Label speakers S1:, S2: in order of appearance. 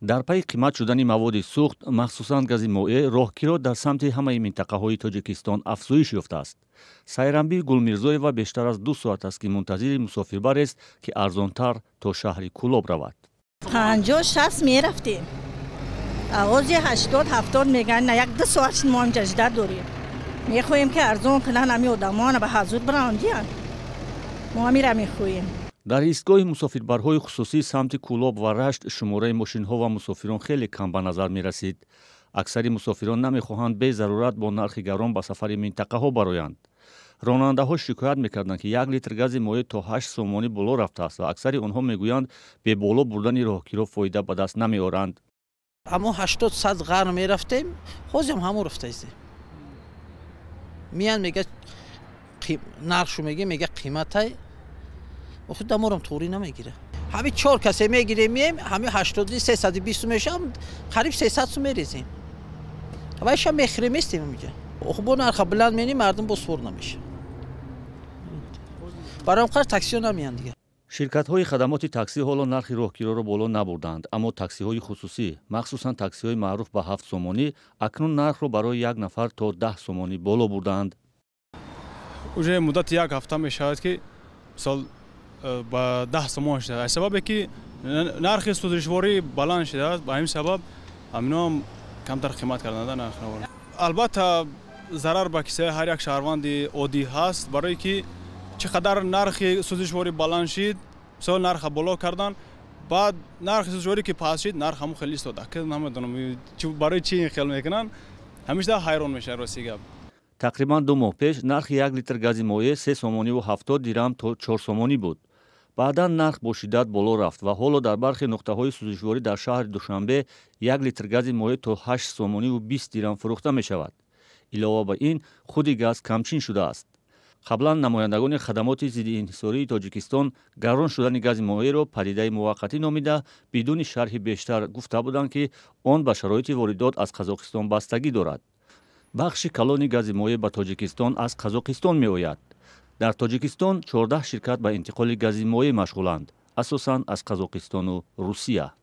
S1: дар пайи қимат шудани маводи сӯхт махсусан гази моеъ роҳгиро дар самти ҳамаи минтақаҳои тоҷикистон афзоиш ёфтааст. сайранбӣ гулмирзоева бештар аз 2 соат аст ки мунтазири мусофирбарест ки арзонтар то шаҳри Кӯлоб равад.
S2: 50-60 мерафтем. авози 80-70 меган на 1-2 соат мо ҳам ҷажда дорем. мехоҳем ки арзон кунан ҳами одамона ба ҳазур барандиан. мо ҳамира мехоҳем.
S1: дар истгоҳи мусофирбарҳои хусусӣ самти Кӯлоб ва Рашт шумораи мошинҳо ва мусофирон хеле кам ба назар мерасид. аксари мусофирон намехоҳанд бе зарурат бо нархи гарон ба сафари минтақаҳо бароянд. ронандаҳо шикоят мекарданд ки 1 литр гази моеъ то 8 сомонӣ боло рафтааст ва аксари онҳо мегӯянд бе боло бурдани роҳгиро фоида ба даст намеоранд.
S3: аммо 80-100 ғарн мерафтем, ҳозирам ҳамо рафтаистем. миян мега нархшу мега қиматай охуд даморам туғри намегира. ҳами 4 касе мегирем мием, ҳами 80-320 мешам, қариб 300 сум мерезем. вайша мехирем истем миҷа. оху бо нарха буланд мени мардум бо свор намеша. барам қар таксиё намиян дига.
S1: ширкатҳои хадамоти таксӣ ҳоло нархи роҳгироро боло набурданд, аммо таксиҳои хусусӣ, махсусан таксиҳои маъруф ба 7 сомонӣ, акнун нархро барои як нафар то 10 сомонӣ боло бурданд.
S4: уже муддати як ҳафта мешавад ки мисол ба 10 сомон шудааст. сабабе ки нархи сӯзишворӣ баланд шудааст, ба ҳамин сабаб амином камтар қимат карданда нархро. албатта зарар ба кисаи ҳар як шаҳрванди оддӣ ҳаст, барое ки чӣ қадар нархи сӯзишворӣ баланд шид, мисол нарха боло кардан, баъд нархи сӯзишворӣ ки паст шид, нарх ҳамон хеле истода. намедонам барои чӣ ин хел мекунанд, ҳамеша ҳайрон мешавам рости гап.
S1: тақрибан 2 моҳ пеш нархи 1 литр гази моеъ 3 сомониву 70 дирҳам то 4 сомонӣ буд. баъдан нарх бо шиддат боло рафт ва ҳоло дар бархи нуқтаҳои сӯзишворӣ дар шаҳри Душанбе 1 литр гази моеъ то 8 сомониву 20 дирҳам фурӯхта мешавад. илова ба ин худи газ камчин шудааст. қаблан намояндагони хадамоти зидди инҳисории Тоҷикистон гарон шудани гази моеъро падидаи муваққатӣ номида бидуни шарҳи бештар гуфта буданд ки он ба шароити воридот аз Қазоқистон бастагӣ дорад. бахши калони гази моеъ ба Тоҷикистон аз Қазоқистон меояд. дар Тоҷикистон 14 ширкат ба интиқоли гази моеъ машғуланд, асосан аз Қазоқистону Русия.